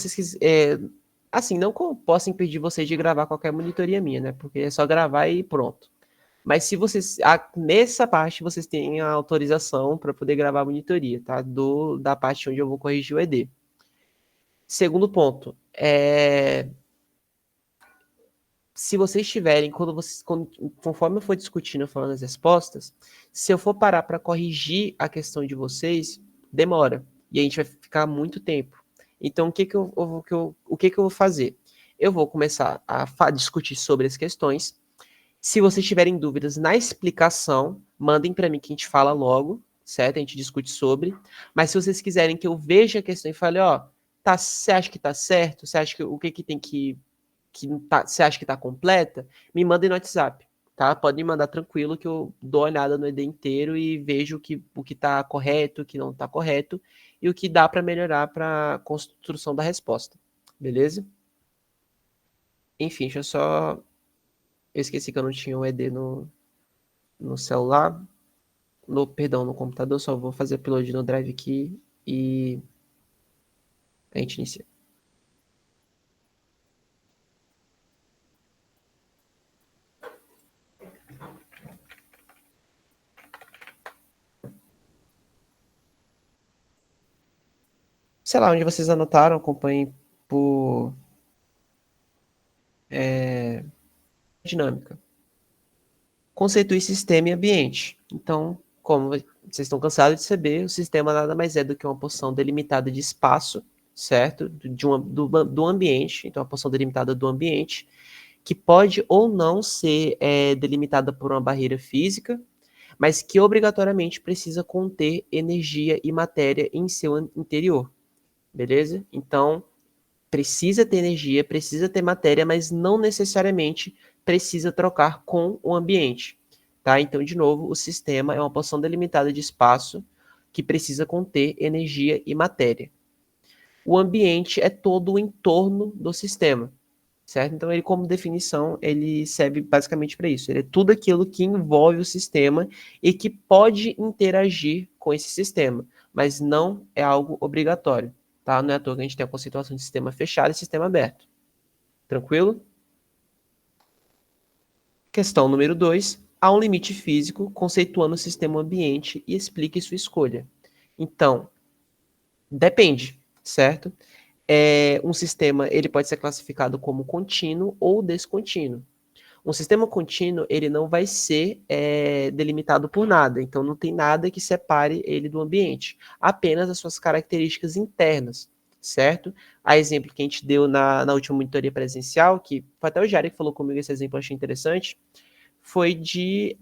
vocês assim, não que eu possa impedir vocês de gravar qualquer monitoria minha, né? Porque é só gravar e pronto. Mas se vocês, nessa parte, vocês têm a autorização para poder gravar a monitoria, tá? Da parte onde eu vou corrigir o ED. Segundo ponto, se vocês tiverem, conforme eu for discutindo, falando as respostas, se eu for parar para corrigir a questão de vocês, demora. E a gente vai ficar muito tempo. Então, o que que eu vou fazer? Eu vou começar a discutir sobre as questões. Se vocês tiverem dúvidas na explicação, mandem para mim que a gente fala logo, certo? A gente discute sobre. Mas se vocês quiserem que eu veja a questão e fale, ó, você acha que tá certo? Você acha que o que que tem que você acha que está completa, me mandem no WhatsApp, tá? Pode me mandar tranquilo que eu dou uma olhada no ED inteiro e vejo o que está correto, o que não está correto e o que dá para melhorar para a construção da resposta, beleza? Enfim, deixa eu só... Eu esqueci que eu não tinha o ED no celular, perdão, no computador, só vou fazer upload no Drive aqui e a gente inicia. Sei lá, onde vocês anotaram, acompanhem por dinâmica. Conceitue sistema e ambiente. Então, como vocês estão cansados de saber, o sistema nada mais é do que uma porção delimitada de espaço, certo? Do ambiente, então uma porção delimitada do ambiente, que pode ou não ser delimitada por uma barreira física, mas que obrigatoriamente precisa conter energia e matéria em seu interior, beleza? Então, precisa ter energia, precisa ter matéria, mas não necessariamente precisa trocar com o ambiente. Tá? Então, de novo, o sistema é uma porção delimitada de espaço que precisa conter energia e matéria. O ambiente é todo o entorno do sistema, certo? Então, ele, como definição, ele serve basicamente para isso. Ele é tudo aquilo que envolve o sistema e que pode interagir com esse sistema, mas não é algo obrigatório. Tá? Não é à toa que a gente tem a conceituação de sistema fechado e sistema aberto. Tranquilo? Questão número 2. Há um limite físico conceituando o sistema ambiente e explique sua escolha. Então, depende, certo? Um sistema ele pode ser classificado como contínuo ou descontínuo. Um sistema contínuo ele não vai ser delimitado por nada, então não tem nada que separe ele do ambiente, apenas as suas características internas, certo? A exemplo que a gente deu na última monitoria presencial, que foi até o Jair que falou comigo esse exemplo, eu achei interessante, foi de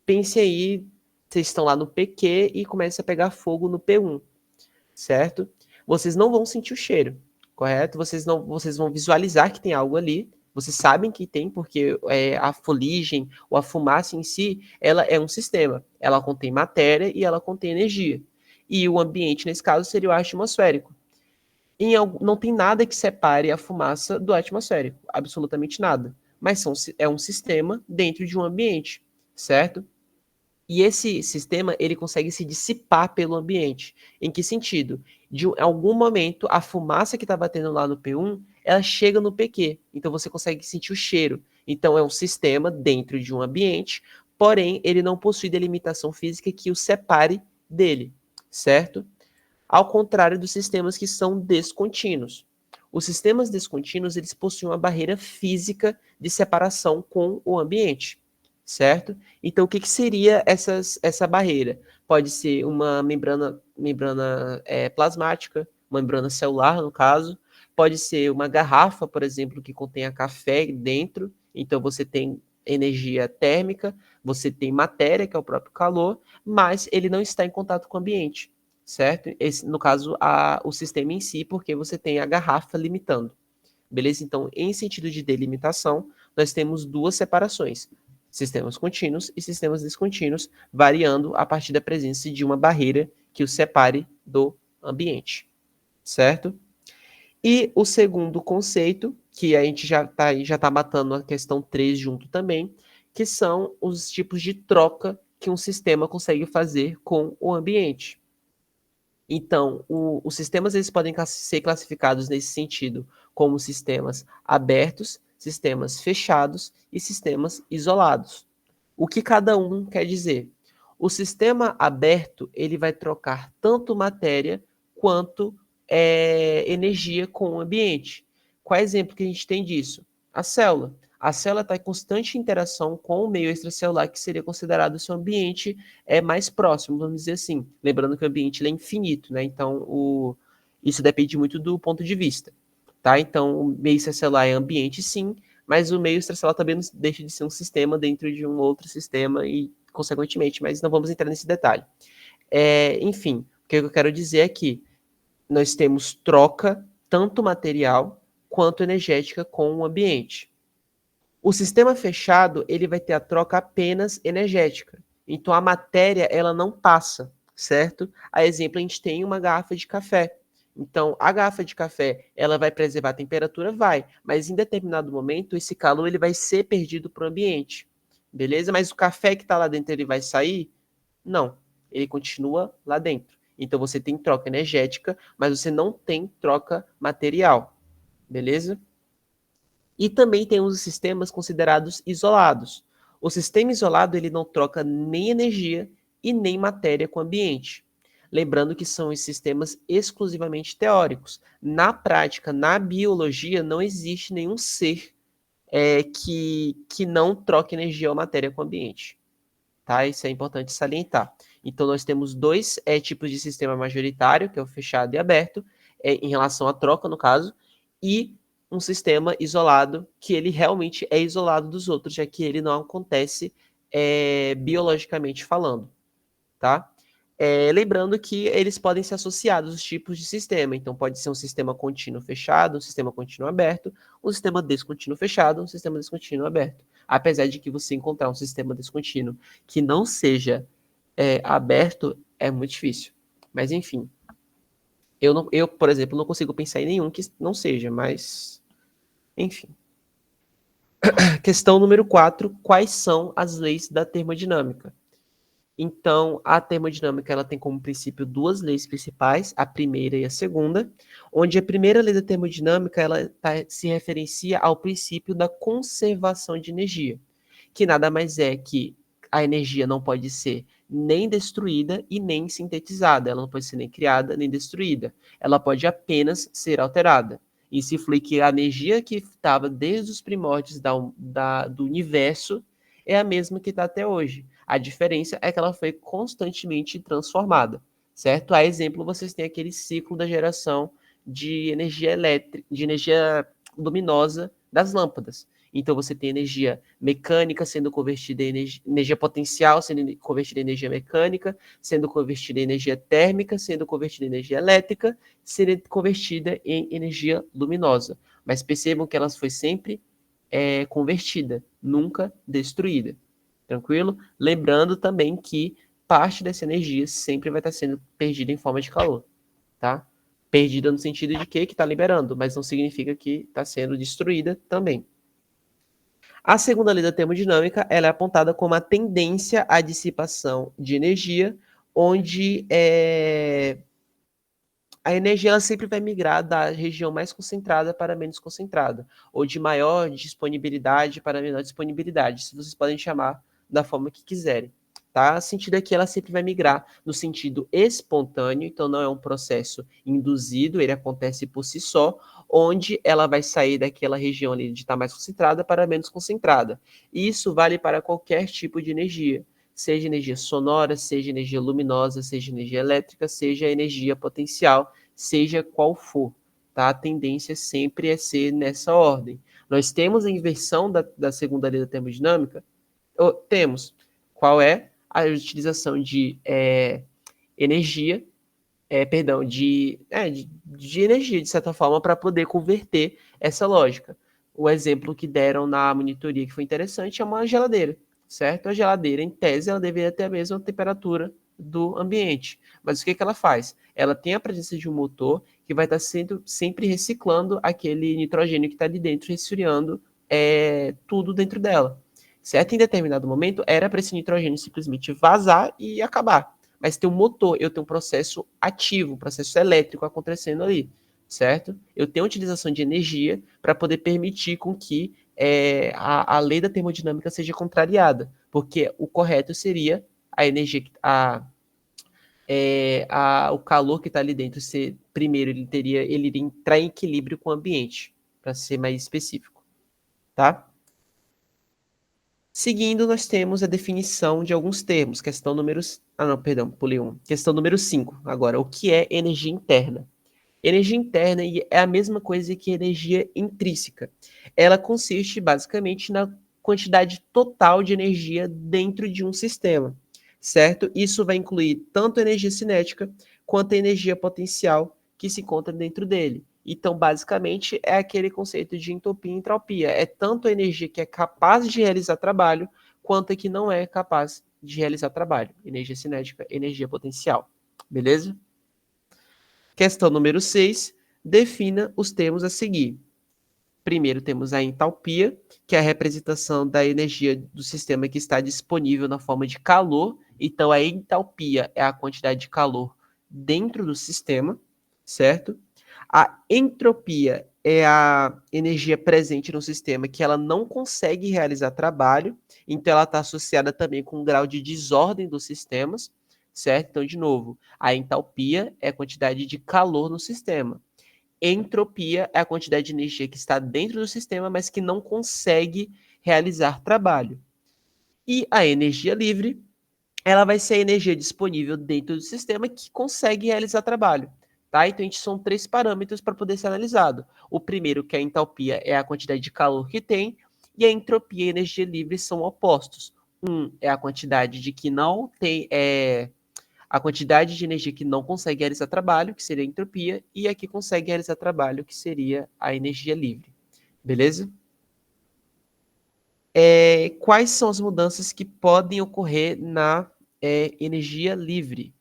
pense aí, vocês estão lá no PQ e começa a pegar fogo no P1, certo? Vocês não vão sentir o cheiro, correto? Vocês vão visualizar que tem algo ali. Vocês sabem que tem, porque a fuligem ou a fumaça em si, ela é um sistema. Ela contém matéria e ela contém energia. E o ambiente, nesse caso, seria o ar atmosférico. Não tem nada que separe a fumaça do atmosférico, absolutamente nada. Mas é um sistema dentro de um ambiente, certo? E esse sistema, ele consegue se dissipar pelo ambiente. Em que sentido? De algum momento, a fumaça que está batendo lá no P1, ela chega no PQ. Então, você consegue sentir o cheiro. Então, é um sistema dentro de um ambiente, porém, ele não possui delimitação física que o separe dele, certo? Ao contrário dos sistemas que são descontínuos. Os sistemas descontínuos, eles possuem uma barreira física de separação com o ambiente, certo? Então, o que, que seria essa barreira? Pode ser uma membrana plasmática, uma membrana celular, no caso. Pode ser uma garrafa, por exemplo, que contenha café dentro. Então, você tem energia térmica, você tem matéria, que é o próprio calor, mas ele não está em contato com o ambiente, certo? No caso, o sistema em si, porque você tem a garrafa limitando. Beleza? Então, em sentido de delimitação, nós temos duas separações: sistemas contínuos e sistemas descontínuos, variando a partir da presença de uma barreira que os separe do ambiente, certo? E o segundo conceito, que a gente já tá matando a questão 3 junto também, que são os tipos de troca que um sistema consegue fazer com o ambiente. Então, os sistemas eles podem ser classificados nesse sentido como sistemas abertos, sistemas fechados e sistemas isolados. O que cada um quer dizer? O sistema aberto ele vai trocar tanto matéria quanto energia com o ambiente. Qual é o exemplo que a gente tem disso? A célula. A célula está em constante interação com o meio extracelular, que seria considerado o seu ambiente mais próximo, vamos dizer assim. Lembrando que o ambiente é infinito, né? Então, isso depende muito do ponto de vista. Tá? Então, o meio extracelular é ambiente, sim, mas o meio extracelular também não deixa de ser um sistema dentro de um outro sistema e, consequentemente, mas não vamos entrar nesse detalhe. Enfim, o que eu quero dizer é que nós temos troca, tanto material quanto energética, com o ambiente. O sistema fechado, ele vai ter a troca apenas energética. Então, a matéria, ela não passa, certo? A exemplo, a gente tem uma garrafa de café. Então, a garrafa de café, ela vai preservar a temperatura? Vai. Mas, em determinado momento, esse calor, ele vai ser perdido para o ambiente. Beleza? Mas o café que está lá dentro, ele vai sair? Não. Ele continua lá dentro. Então, você tem troca energética, mas você não tem troca material. Beleza? E também tem os sistemas considerados isolados. O sistema isolado ele não troca nem energia e nem matéria com o ambiente. Lembrando que são os sistemas exclusivamente teóricos. Na prática, na biologia, não existe nenhum ser que não troque energia ou matéria com o ambiente. Tá? Isso é importante salientar. Então, nós temos dois tipos de sistema majoritário, que é o fechado e aberto, em relação à troca, no caso, e um sistema isolado, que ele realmente é isolado dos outros, já que ele não acontece biologicamente falando, tá? Lembrando que eles podem ser associados os tipos de sistema. Então, pode ser um sistema contínuo fechado, um sistema contínuo aberto, um sistema descontínuo fechado, um sistema descontínuo aberto. Apesar de que você encontrar um sistema descontínuo que não seja aberto, é muito difícil. Mas, enfim. Eu, por exemplo, não consigo pensar em nenhum que não seja, mas... Enfim. Questão número 4. Quais são as leis da termodinâmica? Então, a termodinâmica ela tem como princípio duas leis principais, a primeira e a segunda, onde a primeira lei da termodinâmica ela se referencia ao princípio da conservação de energia, que nada mais é que a energia não pode ser nem destruída e nem sintetizada, ela não pode ser nem criada nem destruída, ela pode apenas ser alterada. E se foi que a energia que estava desde os primórdios do universo é a mesma que está até hoje. A diferença é que ela foi constantemente transformada, certo? A exemplo, vocês têm aquele ciclo da geração de energia elétrica, de energia luminosa das lâmpadas. Então você tem energia mecânica sendo convertida em energia potencial, sendo convertida em energia mecânica, sendo convertida em energia térmica, sendo convertida em energia elétrica, sendo convertida em energia luminosa. Mas percebam que ela foi sempre convertida, nunca destruída. Tranquilo? Lembrando também que parte dessa energia sempre vai estar sendo perdida em forma de calor, tá? Perdida no sentido de que está liberando, mas não significa que está sendo destruída também. A segunda lei da termodinâmica ela é apontada como a tendência à dissipação de energia, onde a energia ela sempre vai migrar da região mais concentrada para menos concentrada, ou de maior disponibilidade para menor disponibilidade, se vocês podem chamar da forma que quiserem. Tá? O sentido aqui ela sempre vai migrar no sentido espontâneo, então não é um processo induzido, ele acontece por si só, onde ela vai sair daquela região ali de estar mais concentrada para menos concentrada. E isso vale para qualquer tipo de energia, seja energia sonora, seja energia luminosa, seja energia elétrica, seja energia potencial, seja qual for, tá? A tendência sempre é ser nessa ordem. Nós temos a inversão da segunda lei da termodinâmica? Temos. Qual é? A utilização de energia, de energia, de certa forma, para poder converter essa lógica. O exemplo que deram na monitoria que foi interessante é uma geladeira, certo? A geladeira, em tese, ela deveria ter a mesma temperatura do ambiente. Mas o que ela faz? Ela tem a presença de um motor que vai estar sempre reciclando aquele nitrogênio que está ali dentro, resfriando tudo dentro dela. Certo? Em determinado momento, era para esse nitrogênio simplesmente vazar e acabar. mas tem um motor, eu tenho um processo ativo, um processo elétrico acontecendo ali, certo? Eu tenho utilização de energia para poder permitir com que a lei da termodinâmica seja contrariada, porque o correto seria a energia, o calor que está ali dentro ser, primeiro, ele iria entrar em equilíbrio com o ambiente, para ser mais específico, tá? Seguindo, nós temos a definição de alguns termos. Questão número. Ah, não, perdão, pulei um. Questão número 5. Agora, o que é energia interna? Energia interna é a mesma coisa que energia intrínseca. Ela consiste basicamente na quantidade total de energia dentro de um sistema, certo? Isso vai incluir tanto a energia cinética quanto a energia potencial que se encontra dentro dele. Então, basicamente, é aquele conceito de entropia e entropia. É tanto a energia que é capaz de realizar trabalho, quanto a que não é capaz de realizar trabalho. Energia cinética, energia potencial. Beleza? Questão número 6. Defina os termos a seguir. Primeiro temos a entalpia, que é a representação da energia do sistema que está disponível na forma de calor. Então, a entalpia é a quantidade de calor dentro do sistema, certo? A entropia é a energia presente no sistema que ela não consegue realizar trabalho, então ela está associada também com o grau de desordem dos sistemas, certo? Então, de novo, a entalpia é a quantidade de calor no sistema. Entropia é a quantidade de energia que está dentro do sistema, mas que não consegue realizar trabalho. E a energia livre, ela vai ser a energia disponível dentro do sistema que consegue realizar trabalho. Tá? Então, são 3 parâmetros para poder ser analisado. O primeiro, que é a entalpia, é a quantidade de calor que tem, e a entropia e a energia livre são opostos. Um é a quantidade de que não tem, a quantidade de energia que não consegue realizar trabalho, que seria a entropia, e a que consegue realizar trabalho, que seria a energia livre. Beleza? Quais são as mudanças que podem ocorrer na energia livre?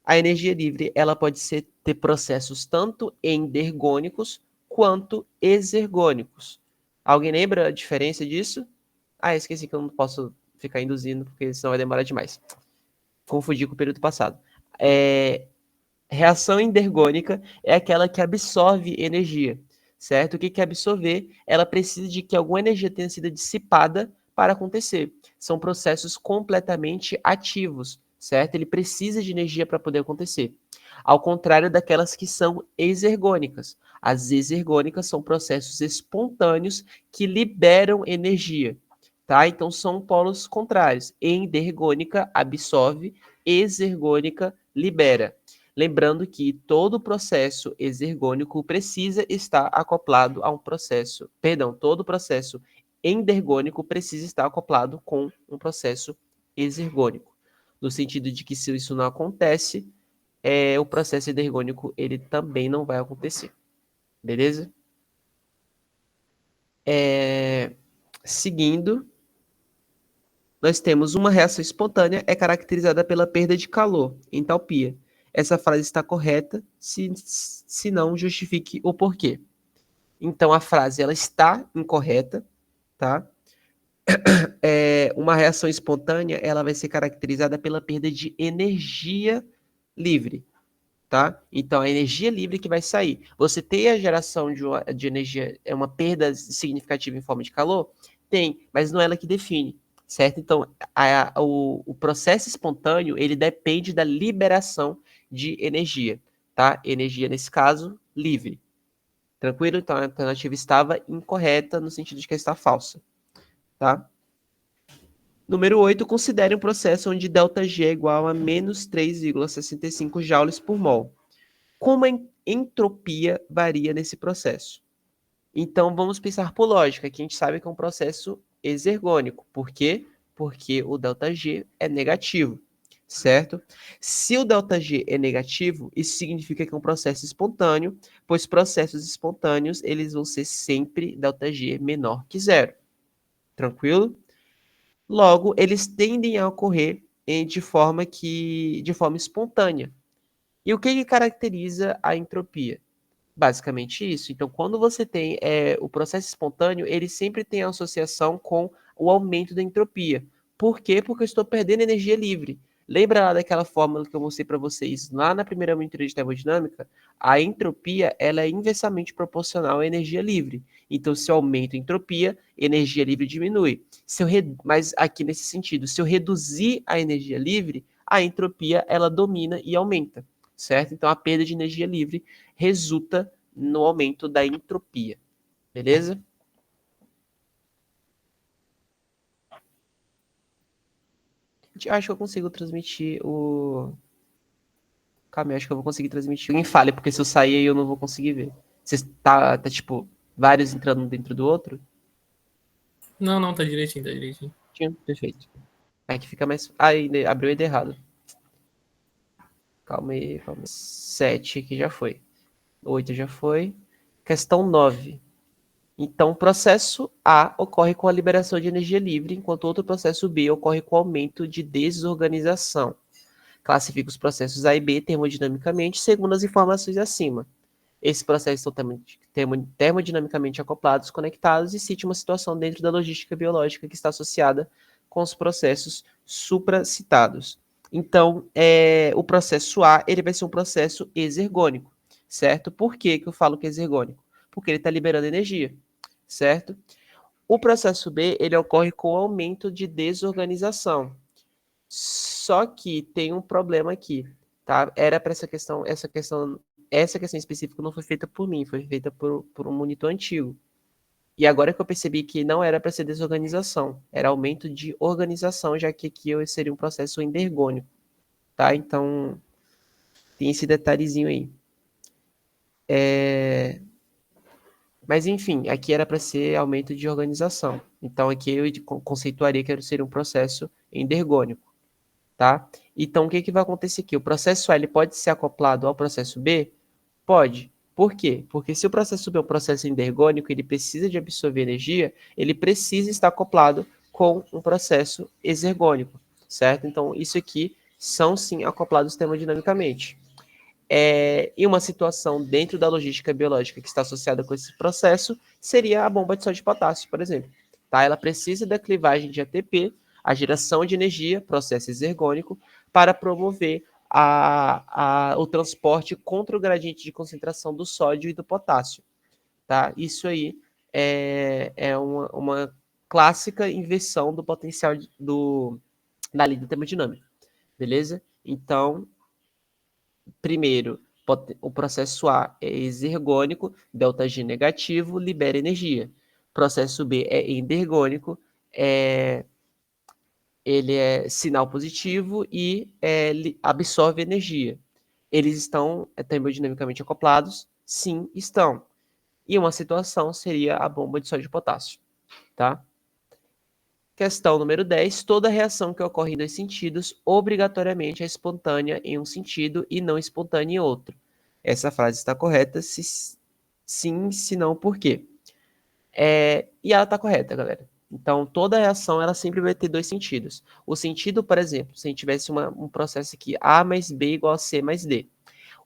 A energia livre ela pode ter processos tanto endergônicos quanto exergônicos. Alguém lembra a diferença disso? Ah, esqueci que eu não posso ficar induzindo, porque senão vai demorar demais. Confundi com o período passado. Reação endergônica é aquela que absorve energia, certo? O que é absorver? Ela precisa de que alguma energia tenha sido dissipada para acontecer. São processos completamente ativos, certo? Ele precisa de energia para poder acontecer. Ao contrário daquelas que são exergônicas. As exergônicas são processos espontâneos que liberam energia, tá? Então são polos contrários. Endergônica absorve, exergônica libera. Lembrando que todo processo exergônico precisa estar acoplado a um processo, perdão, todo processo endergônico precisa estar acoplado com um processo exergônico, no sentido de que se isso não acontece, o processo endergônico ele também não vai acontecer, beleza? Seguindo, nós temos uma reação espontânea é caracterizada pela perda de calor, entalpia. Essa frase está correta, se não, justifique o porquê. Então, a frase ela está incorreta, tá? Uma reação espontânea ela vai ser caracterizada pela perda de energia livre, tá? Então, a energia livre que vai sair. Você tem a geração de energia, é uma perda significativa em forma de calor? Tem, mas não é ela que define, certo? Então, o processo espontâneo, ele depende da liberação de energia, tá? Energia, nesse caso, livre. Tranquilo? Então, a alternativa estava incorreta no sentido de que está falsa, tá? Número 8, considere um processo onde ΔG é igual a menos 3,65 joules por mol. Como a entropia varia nesse processo? Então, vamos pensar por lógica, que a gente sabe que é um processo exergônico. Por quê? Porque o ΔG é negativo, certo? Se o ΔG é negativo, isso significa que é um processo espontâneo, pois processos espontâneos, eles vão ser sempre ΔG menor que zero. Tranquilo? Logo, eles tendem a ocorrer de forma espontânea. E o que caracteriza a entropia? Basicamente isso. Então, quando você tem o processo espontâneo, ele sempre tem associação com o aumento da entropia. Por quê? Porque eu estou perdendo energia livre. Lembra lá daquela fórmula que eu mostrei para vocês lá na primeira monitoria de termodinâmica? A entropia, ela é inversamente proporcional à energia livre. Então, se eu aumento a entropia, energia livre diminui. Mas aqui nesse sentido, se eu reduzir a energia livre, a entropia ela domina e aumenta, certo? Então, a perda de energia livre resulta no aumento da entropia, beleza? Acho que eu consigo transmitir o. Calma, acho que eu vou conseguir transmitir. Alguém fale, porque se eu sair aí eu não vou conseguir ver. Você tá tipo, vários entrando dentro do outro? Não, não, tá direitinho, tá direitinho. Tinha, perfeito. Aí que fica mais. Aí abriu ele errado. Calma aí, calma aí. 7 aqui já foi. 8 já foi. Questão 9. Então, o processo A ocorre com a liberação de energia livre, enquanto outro processo B ocorre com o aumento de desorganização. Classifica os processos A e B termodinamicamente segundo as informações acima. Esses processos são termodinamicamente acoplados, conectados, e cite uma situação dentro da logística biológica que está associada com os processos supracitados. Então, o processo A ele vai ser um processo exergônico, certo? Por que, que eu falo que é exergônico? Porque ele está liberando energia, certo? O processo B ele ocorre com o aumento de desorganização. Só que tem um problema aqui, tá? Era para essa questão específica não foi feita por mim, foi feita por um monitor antigo. E agora que eu percebi que não era para ser desorganização, era aumento de organização, já que aqui eu seria um processo endergônico, tá? Então, tem esse detalhezinho aí. Mas enfim, aqui era para ser aumento de organização. Então aqui eu conceituaria que seria um processo endergônico, tá? Então o que que vai acontecer aqui? O processo A ele pode ser acoplado ao processo B? Pode. Por quê? Porque se o processo B é um processo endergônico, ele precisa de absorver energia, ele precisa estar acoplado com um processo exergônico, certo? Então, isso aqui são sim acoplados termodinamicamente. Em uma situação dentro da logística biológica que está associada com esse processo, seria a bomba de sódio de potássio, por exemplo. Tá? Ela precisa da clivagem de ATP, a geração de energia, processo exergônico, para promover o transporte contra o gradiente de concentração do sódio e do potássio. Tá? Isso aí é uma clássica inversão do potencial da lei da termodinâmica. Beleza? Então, primeiro, o processo A é exergônico, ΔG negativo, libera energia. Processo B é endergônico, ele é sinal positivo e absorve energia. Eles estão termodinamicamente acoplados? Sim, estão. E uma situação seria a bomba de sódio de potássio, tá? Questão número 10. Toda reação que ocorre em dois sentidos, obrigatoriamente é espontânea em um sentido e não espontânea em outro. Essa frase está correta? Se sim, se não, por quê? E ela está correta, galera. Então, toda reação, ela sempre vai ter dois sentidos. O sentido, por exemplo, se a gente tivesse um processo aqui, A mais B igual a C mais D.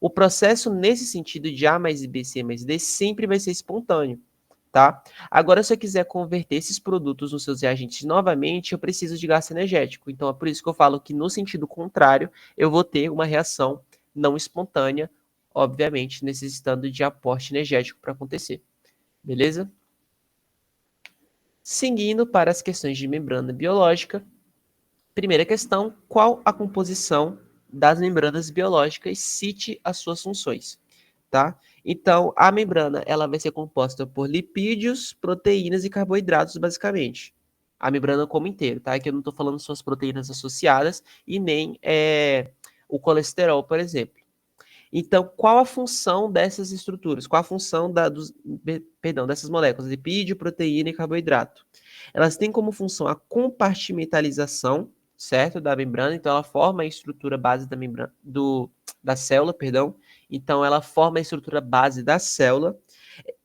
O processo, nesse sentido de A mais B, C mais D, sempre vai ser espontâneo, tá? Agora, se eu quiser converter esses produtos nos seus reagentes novamente, eu preciso de gasto energético. Então, é por isso que eu falo que, no sentido contrário, eu vou ter uma reação não espontânea, obviamente, necessitando de aporte energético para acontecer. Beleza? Seguindo para as questões de membrana biológica. Primeira questão, qual a composição das membranas biológicas? Cite as suas funções, tá? Então, a membrana, ela vai ser composta por lipídios, proteínas e carboidratos, basicamente. A membrana como inteiro, tá? Aqui eu não estou falando suas proteínas associadas e nem o colesterol, por exemplo. Então, qual a função dessas estruturas? Qual a função dessas moléculas, lipídio, proteína e carboidrato? Elas têm como função a compartimentalização, certo, da membrana. Então, ela forma a estrutura base da membrana, da célula, perdão. Então, ela forma a estrutura base da célula.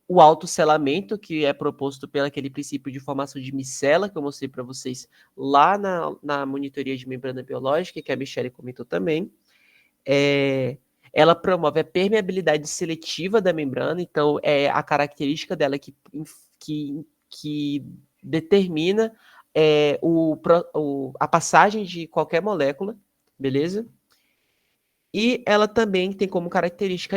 O autosselamento, que é proposto pelo aquele princípio de formação de micela, que eu mostrei para vocês lá na monitoria de membrana biológica, que a Michelle comentou também. Ela promove a permeabilidade seletiva da membrana, então é a característica dela que determina a passagem de qualquer molécula, beleza? E ela também tem como característica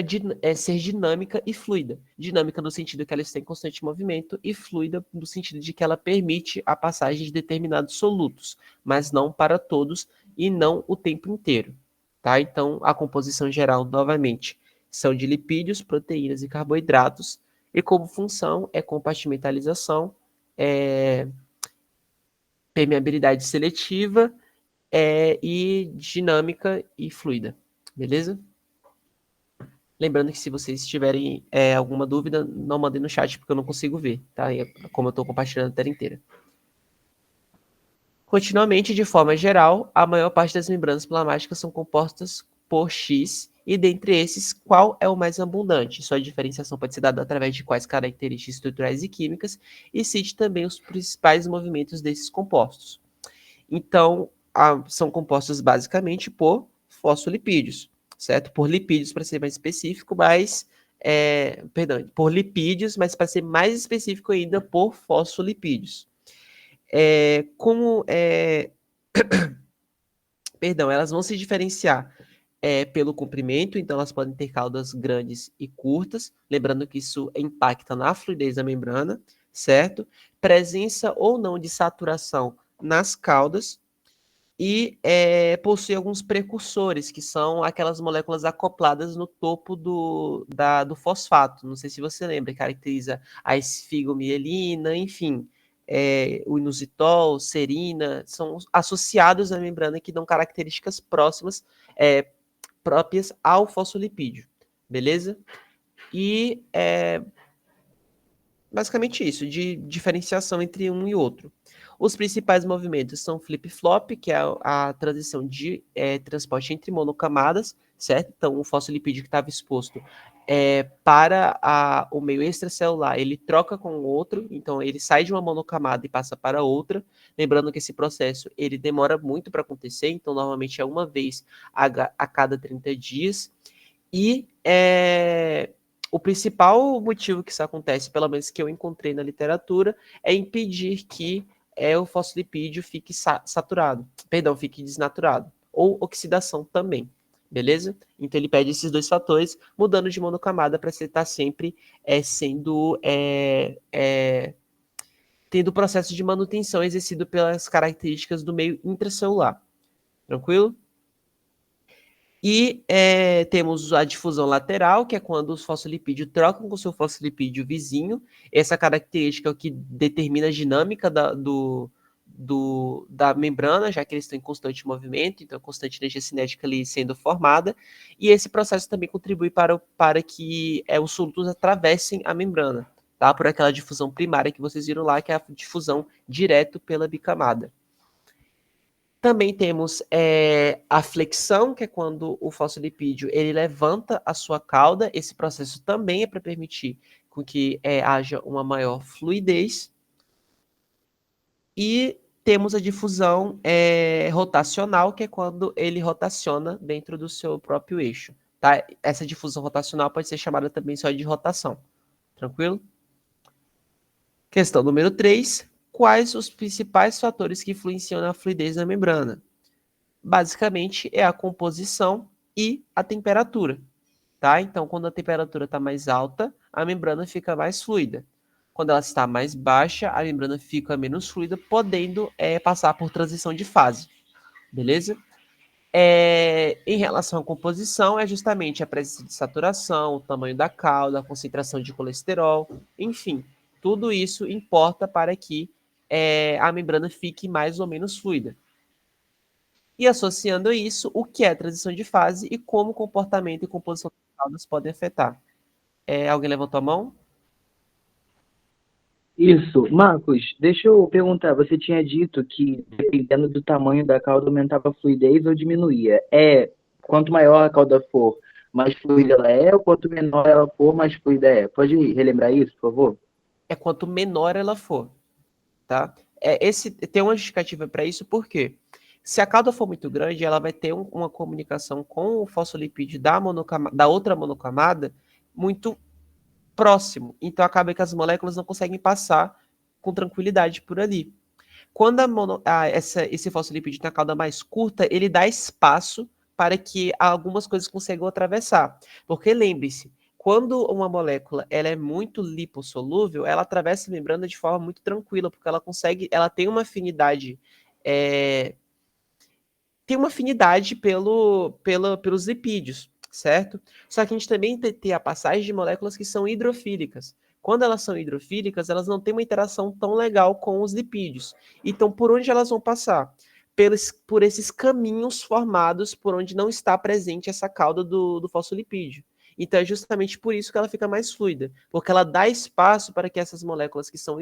ser dinâmica e fluida. Dinâmica no sentido que ela está em constante movimento e fluida no sentido de que ela permite a passagem de determinados solutos, mas não para todos e não o tempo inteiro. Tá? Então, a composição geral, novamente, são de lipídios, proteínas e carboidratos, e como função é compartimentalização, permeabilidade seletiva, e dinâmica e fluida. Beleza? Lembrando que se vocês tiverem alguma dúvida, não mandem no chat, porque eu não consigo ver, tá? Como eu estou compartilhando a tela inteira. Continuamente, de forma geral, a maior parte das membranas plasmáticas são compostas por X, e dentre esses, qual é o mais abundante? Sua diferenciação pode ser dada através de quais características estruturais e químicas, e cite também os principais movimentos desses compostos. Então, são compostos basicamente por fosfolipídios, certo? Por lipídios, para ser mais específico, mas... por lipídios, mas para ser mais específico ainda, por fosfolipídios. Elas vão se diferenciar pelo comprimento, então elas podem ter caudas grandes e curtas, lembrando que isso impacta na fluidez da membrana, certo? Presença ou não de saturação nas caudas, e possui alguns precursores, que são aquelas moléculas acopladas no topo do fosfato. Não sei se você lembra, caracteriza a esfigomielina, enfim, o inositol, serina, são associados à membrana que dão características próprias ao fosfolipídio, beleza? E basicamente isso, de diferenciação entre um e outro. Os principais movimentos são flip-flop, que é a transição de transporte entre monocamadas, certo? Então, o fosfolipídio que estava exposto para o meio extracelular, ele troca com o outro, então ele sai de uma monocamada e passa para outra. Lembrando que esse processo ele demora muito para acontecer, então normalmente é uma vez a cada 30 dias. E o principal motivo que isso acontece, pelo menos que eu encontrei na literatura, é impedir que o fosfolipídio fique saturado, fique desnaturado, ou oxidação também, beleza? Então ele pede esses dois fatores, mudando de monocamada para você estar sempre tendo o processo de manutenção exercido pelas características do meio intracelular. Tranquilo? E temos a difusão lateral, que é quando os fosfolipídios trocam com o seu fosfolipídio vizinho. Essa característica é o que determina a dinâmica da membrana, já que eles estão em constante movimento, então constante energia cinética ali sendo formada. E esse processo também contribui para que os solutos atravessem a membrana, tá? Por aquela difusão primária que vocês viram lá, que é a difusão direto pela bicamada. Também temos a flexão, que é quando o fosfolipídio ele levanta a sua cauda. Esse processo também é para permitir com que haja uma maior fluidez. E temos a difusão rotacional, que é quando ele rotaciona dentro do seu próprio eixo. Tá? Essa difusão rotacional pode ser chamada também só de rotação. Tranquilo? Questão número 3. Quais os principais fatores que influenciam na fluidez da membrana? Basicamente é a composição e a temperatura, tá? Então, quando a temperatura está mais alta, a membrana fica mais fluida. Quando ela está mais baixa, a membrana fica menos fluida, podendo passar por transição de fase, beleza? Em relação à composição, é justamente a presença de saturação, o tamanho da cauda, a concentração de colesterol, enfim, tudo isso importa para que a membrana fique mais ou menos fluida. E associando a isso, o que é a transição de fase e como o comportamento e composição das caudas podem afetar. Alguém levantou a mão? Isso. Marcos, deixa eu perguntar, você tinha dito que dependendo do tamanho da cauda aumentava a fluidez ou diminuía. Quanto maior a cauda for, mais fluida ela é, ou quanto menor ela for, mais fluida é? Pode relembrar isso, por favor? Quanto menor ela for, tá? Tem uma justificativa para isso, por quê? Se a cauda for muito grande, ela vai ter uma comunicação com o fosfolipídio da outra monocamada muito próximo. Então acaba que as moléculas não conseguem passar com tranquilidade por ali. Quando esse fosfolipídio tem a cauda mais curta, ele dá espaço para que algumas coisas consigam atravessar. Porque lembre-se, quando uma molécula ela é muito lipossolúvel, ela atravessa a membrana de forma muito tranquila, porque ela tem uma afinidade, pelos lipídios, certo? Só que a gente também tem a passagem de moléculas que são hidrofílicas. Quando elas são hidrofílicas, elas não têm uma interação tão legal com os lipídios. Então, por onde elas vão passar? Por esses caminhos formados por onde não está presente essa cauda do fosfolipídio. Então, é justamente por isso que ela fica mais fluida, porque ela dá espaço para que essas moléculas que são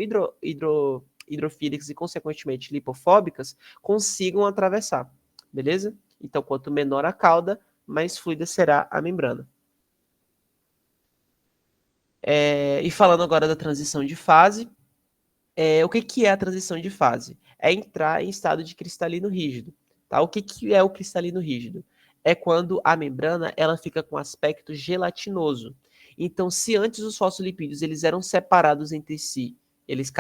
hidrofílicas e, consequentemente, lipofóbicas, consigam atravessar. Beleza? Então, quanto menor a cauda, mais fluida será a membrana. E falando agora da transição de fase, o que é a transição de fase? É entrar em estado de cristalino rígido. Tá? O que é o cristalino rígido? É quando a membrana ela fica com aspecto gelatinoso. Então, se antes os fosfolipídios eles eram separados entre si, eles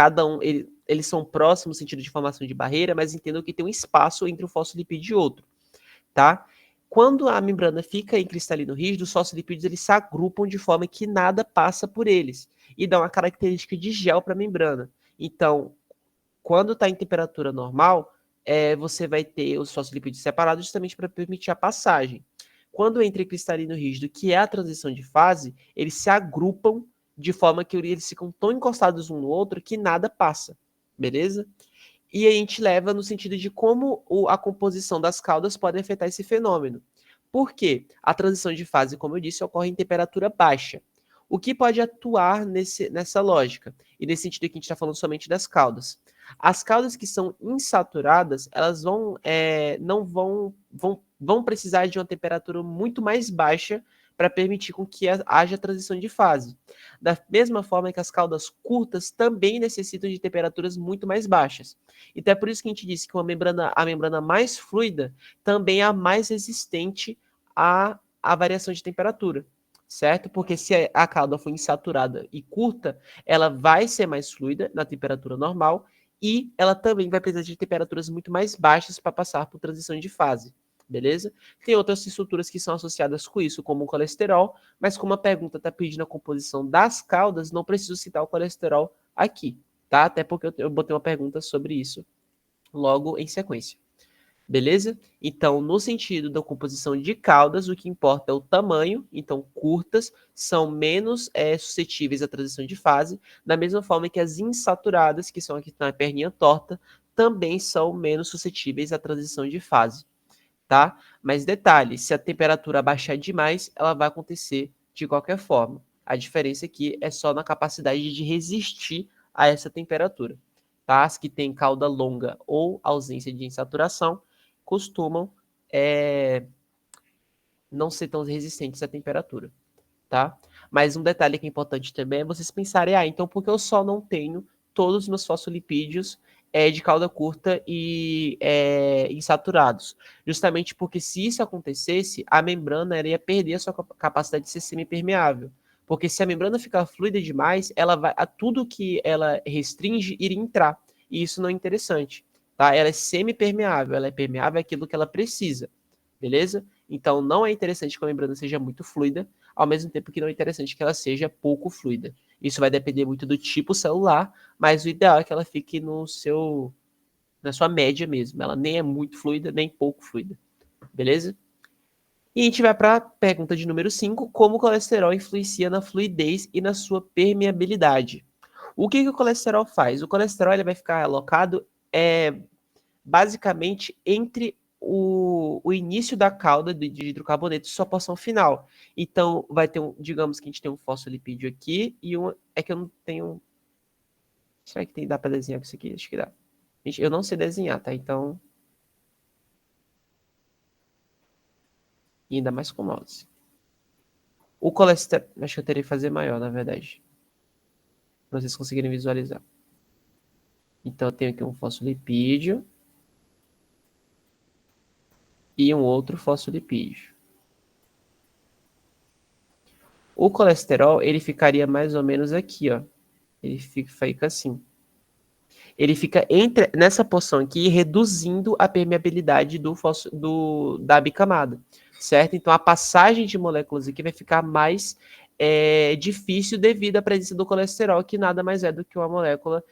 são próximos no sentido de formação de barreira, mas entendam que tem um espaço entre um fosfolipídio e outro. Tá? Quando a membrana fica em cristalino rígido, os fosfolipídios eles se agrupam de forma que nada passa por eles e dá uma característica de gel para a membrana. Então, quando está em temperatura normal, você vai ter os fosfolipídios separados justamente para permitir a passagem. Quando entra em cristalino rígido, que é a transição de fase, eles se agrupam de forma que eles ficam tão encostados um no outro que nada passa, beleza? E a gente leva no sentido de como a composição das caudas pode afetar esse fenômeno. Por quê? A transição de fase, como eu disse, ocorre em temperatura baixa. O que pode atuar nessa lógica? E nesse sentido que a gente está falando somente das caudas. As caudas que são insaturadas, elas não vão precisar de uma temperatura muito mais baixa para permitir com que haja transição de fase. Da mesma forma que as caudas curtas também necessitam de temperaturas muito mais baixas. Então é por isso que a gente disse que a membrana mais fluida também é a mais resistente à variação de temperatura, certo? Porque se a cauda for insaturada e curta, ela vai ser mais fluida na temperatura normal e ela também vai precisar de temperaturas muito mais baixas para passar por transição de fase. Beleza? Tem outras estruturas que são associadas com isso, como o colesterol, mas como a pergunta está pedindo a composição das caudas, não preciso citar o colesterol aqui, tá? Até porque eu botei uma pergunta sobre isso logo em sequência. Beleza? Então, no sentido da composição de caudas, o que importa é o tamanho. Então, curtas são menos suscetíveis à transição de fase, da mesma forma que as insaturadas, que são aqui na perninha torta, também são menos suscetíveis à transição de fase. Tá? Mas detalhe, se a temperatura baixar demais, ela vai acontecer de qualquer forma. A diferença aqui é só na capacidade de resistir a essa temperatura. Tá? As que têm cauda longa ou ausência de insaturação costumam não ser tão resistentes à temperatura. Tá? Mas um detalhe que é importante também é vocês pensarem, então por que eu só não tenho todos os meus fosfolipídios de cauda curta e insaturados? Justamente porque se isso acontecesse, a membrana ia perder a sua capacidade de ser semipermeável. Porque se a membrana ficar fluida demais, tudo que ela restringe iria entrar. E isso não é interessante. Tá? Ela é semipermeável, ela é permeável àquilo que ela precisa. Beleza? Então não é interessante que a membrana seja muito fluida, ao mesmo tempo que não é interessante que ela seja pouco fluida. Isso vai depender muito do tipo celular, mas o ideal é que ela fique na sua média mesmo. Ela nem é muito fluida, nem pouco fluida. Beleza? E a gente vai para a pergunta de número 5, como o colesterol influencia na fluidez e na sua permeabilidade. O que o colesterol faz? O colesterol ele vai ficar alocado basicamente entre o início da cauda de hidrocarboneto e sua porção final. Então, vai ter digamos que a gente tem um fosfolipídio aqui e é que eu não tenho. Será que dá para desenhar com isso aqui? Acho que dá. Gente, eu não sei desenhar, tá? Então. E ainda mais com mouse. O colesterol. Acho que eu teria que fazer maior, na verdade. Para vocês conseguirem visualizar. Então, eu tenho aqui um fosfolipídio. E um outro fosfolipídio. O colesterol, ele ficaria mais ou menos aqui, ó. Ele fica assim. Ele fica nessa porção aqui, reduzindo a permeabilidade da bicamada, certo? Então, a passagem de moléculas aqui vai ficar mais difícil devido à presença do colesterol, que nada mais é do que uma molécula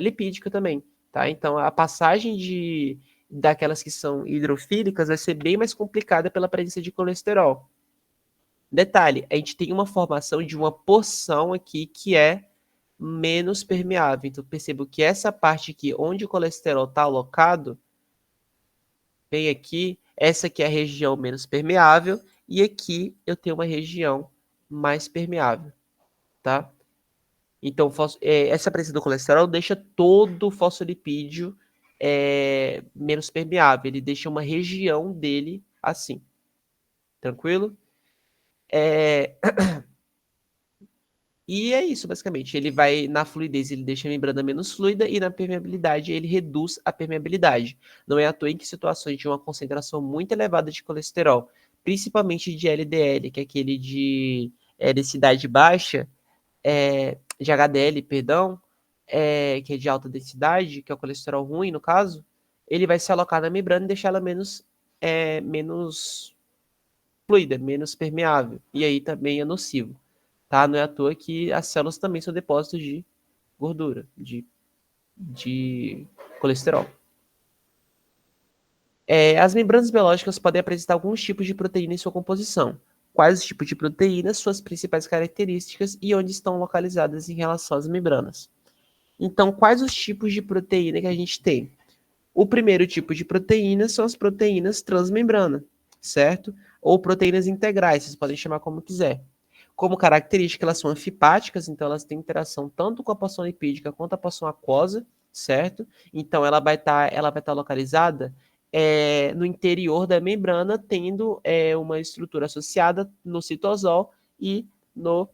lipídica também, tá? Então, a passagem daquelas que são hidrofílicas vai ser bem mais complicada pela presença de colesterol. Detalhe, a gente tem uma formação de uma porção aqui que é menos permeável. Então, percebo que essa parte aqui, onde o colesterol está alocado, vem aqui, essa aqui é a região menos permeável, e aqui eu tenho uma região mais permeável, tá? Então, essa presença do colesterol deixa todo o fosfolipídio menos permeável. Ele deixa uma região dele assim. Tranquilo? E é isso, basicamente. Ele vai, na fluidez, ele deixa a membrana menos fluida e na permeabilidade, ele reduz a permeabilidade. Não é à toa em que situações de uma concentração muito elevada de colesterol, principalmente de LDL, que é aquele de densidade baixa, de HDL, perdão, que é de alta densidade, que é o colesterol ruim, no caso, ele vai se alocar na membrana e deixar ela menos fluida, menos permeável. E aí também é nocivo. Tá? Não é à toa que as células também são depósitos de gordura, de colesterol. As membranas biológicas podem apresentar alguns tipos de proteína em sua composição. Quais os tipos de proteínas, suas principais características e onde estão localizadas em relação às membranas. Então, quais os tipos de proteína que a gente tem? O primeiro tipo de proteína são as proteínas transmembrana, certo? Ou proteínas integrais, vocês podem chamar como quiser. Como característica, elas são anfipáticas, então elas têm interação tanto com a porção lipídica quanto a porção aquosa, certo? Então ela vai estar localizada no interior da membrana, tendo uma estrutura associada no citosol e no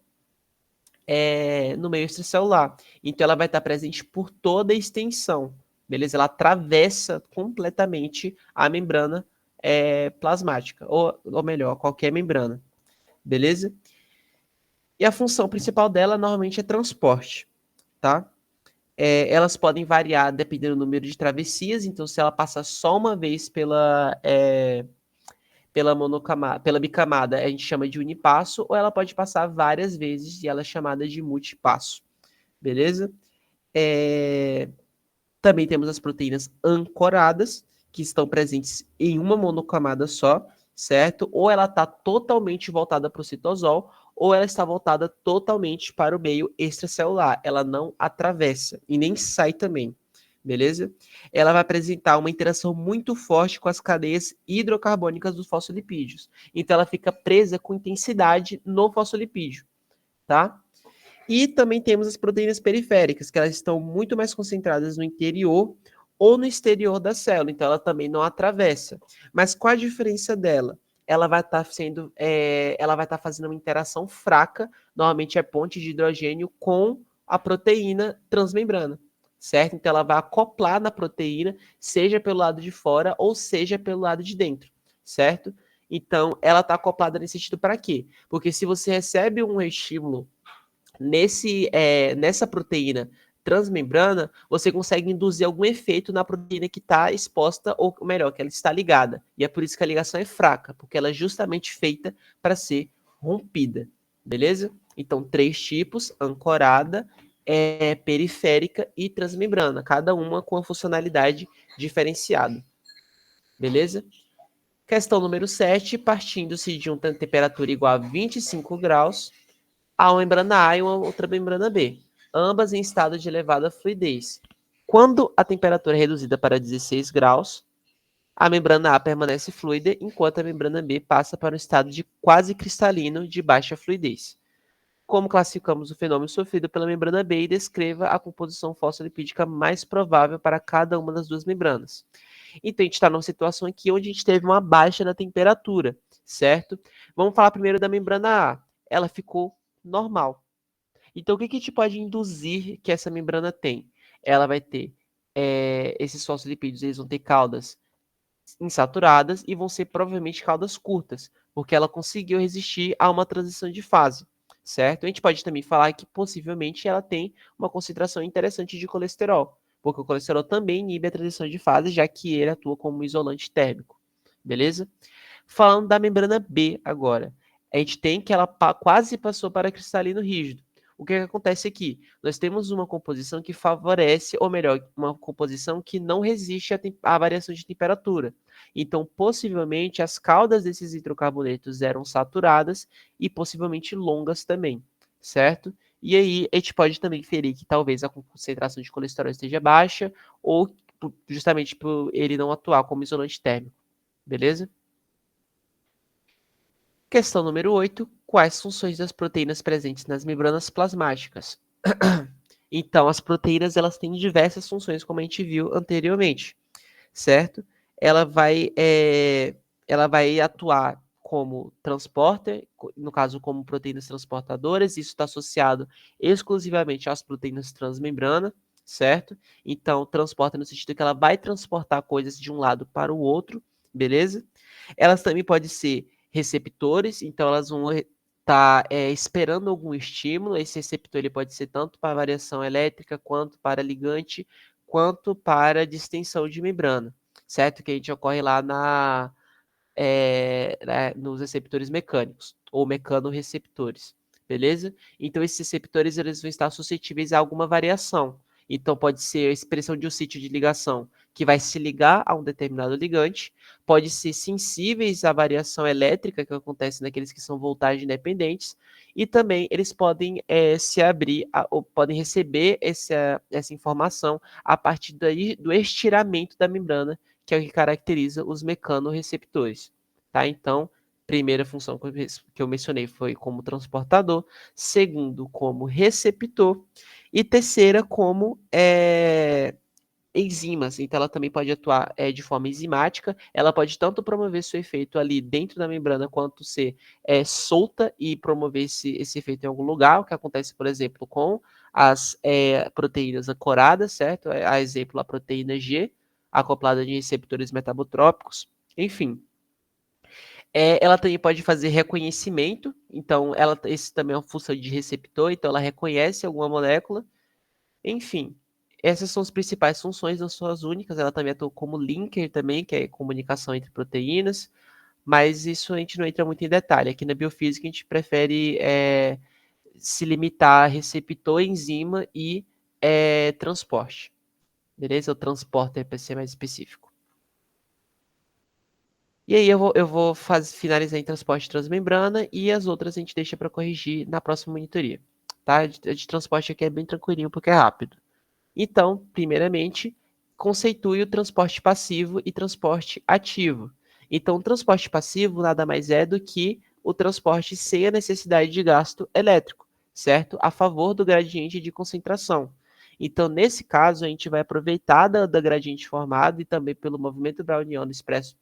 meio extracelular. Então ela vai estar presente por toda a extensão, beleza? Ela atravessa completamente a membrana plasmática, ou melhor, qualquer membrana, beleza? E a função principal dela normalmente é transporte, tá? Elas podem variar dependendo do número de travessias, então se ela passa só uma vez pela bicamada, a gente chama de unipasso, ou ela pode passar várias vezes e ela é chamada de multipasso, beleza? Também temos as proteínas ancoradas, que estão presentes em uma monocamada só, certo? Ou ela está totalmente voltada para o citosol, ou ela está voltada totalmente para o meio extracelular. Ela não atravessa e nem sai também, beleza? Ela vai apresentar uma interação muito forte com as cadeias hidrocarbônicas dos fosfolipídios. Então, ela fica presa com intensidade no fosfolipídio, tá? E também temos as proteínas periféricas, que elas estão muito mais concentradas no interior ou no exterior da célula, então ela também não atravessa. Mas qual a diferença dela? Ela vai estar fazendo uma interação fraca, normalmente é ponte de hidrogênio com a proteína transmembrana, certo? Então ela vai acoplar na proteína, seja pelo lado de fora ou seja pelo lado de dentro, certo? Então ela está acoplada nesse sentido para quê? Porque se você recebe um estímulo nessa proteína transmembrana, você consegue induzir algum efeito na proteína que está exposta, ou melhor, que ela está ligada. E é por isso que a ligação é fraca, porque ela é justamente feita para ser rompida. Beleza? Então, 3 tipos: ancorada, periférica e transmembrana, cada uma com a funcionalidade diferenciada. Beleza? Questão número 7, partindo-se de uma temperatura igual a 25 graus, há uma membrana A e uma outra membrana B, ambas em estado de elevada fluidez. Quando a temperatura é reduzida para 16 graus, a membrana A permanece fluida, enquanto a membrana B passa para um estado de quase cristalino de baixa fluidez. Como classificamos o fenômeno sofrido pela membrana B e descreva a composição fosfolipídica mais provável para cada uma das duas membranas. Então, a gente está numa situação aqui onde a gente teve uma baixa na temperatura, certo? Vamos falar primeiro da membrana A. Ela ficou normal. Então, o que a gente pode induzir que essa membrana tem? Ela vai ter esses fosfolipídios, eles vão ter caudas insaturadas e vão ser provavelmente caudas curtas, porque ela conseguiu resistir a uma transição de fase, certo? A gente pode também falar que possivelmente ela tem uma concentração interessante de colesterol, porque o colesterol também inibe a transição de fase, já que ele atua como isolante térmico, beleza? Falando da membrana B agora, a gente tem que ela quase passou para cristalino rígido. O que acontece aqui? Nós temos uma composição que favorece, ou melhor, uma composição que não resiste à variação de temperatura. Então, possivelmente, as caudas desses hidrocarbonetos eram saturadas e possivelmente longas também, certo? E aí, a gente pode também inferir que talvez a concentração de colesterol esteja baixa, ou justamente por ele não atuar como isolante térmico, beleza? Questão número 8. Quais funções das proteínas presentes nas membranas plasmáticas? Então, as proteínas elas têm diversas funções, como a gente viu anteriormente, certo? Ela vai, ela vai atuar como transporter, no caso, como proteínas transportadoras, isso está associado exclusivamente às proteínas transmembrana, certo? Então, transporta no sentido que ela vai transportar coisas de um lado para o outro, beleza? Elas também podem ser receptores, então elas vão estar esperando algum estímulo. Esse receptor ele pode ser tanto para variação elétrica, quanto para ligante, quanto para distensão de membrana, certo? Que a gente ocorre lá nos receptores mecânicos, ou mecanorreceptores, beleza? Então, esses receptores eles vão estar suscetíveis a alguma variação. Então, pode ser a expressão de um sítio de ligação que vai se ligar a um determinado ligante, pode ser sensíveis à variação elétrica que acontece naqueles que são voltagem independentes, e também eles podem se abrir, ou podem receber essa informação a partir do estiramento da membrana, que é o que caracteriza os mecanorreceptores, tá? Então, primeira função que eu mencionei foi como transportador, segundo, como receptor, e terceira, como enzimas. Então, ela também pode atuar de forma enzimática, ela pode tanto promover seu efeito ali dentro da membrana, quanto ser solta e promover esse efeito em algum lugar, o que acontece, por exemplo, com as proteínas ancoradas, certo? A exemplo, a proteína G, acoplada de receptores metabotrópicos, enfim. Ela também pode fazer reconhecimento, então esse também é uma função de receptor, então ela reconhece alguma molécula, enfim. Essas são as principais funções, não são as únicas, ela também atua como linker também, que é comunicação entre proteínas, mas isso a gente não entra muito em detalhe. Aqui na biofísica a gente prefere se limitar a receptor, enzima e transporte, beleza? O transporte para ser mais específico. E aí eu vou finalizar em transporte transmembrana e as outras a gente deixa para corrigir na próxima monitoria, tá? A de transporte aqui é bem tranquilinho porque é rápido. Então, primeiramente, conceitue o transporte passivo e transporte ativo. Então, o transporte passivo nada mais é do que o transporte sem a necessidade de gasto elétrico, certo? A favor do gradiente de concentração. Então, nesse caso, a gente vai aproveitar da gradiente formado e também pelo movimento browniano expresso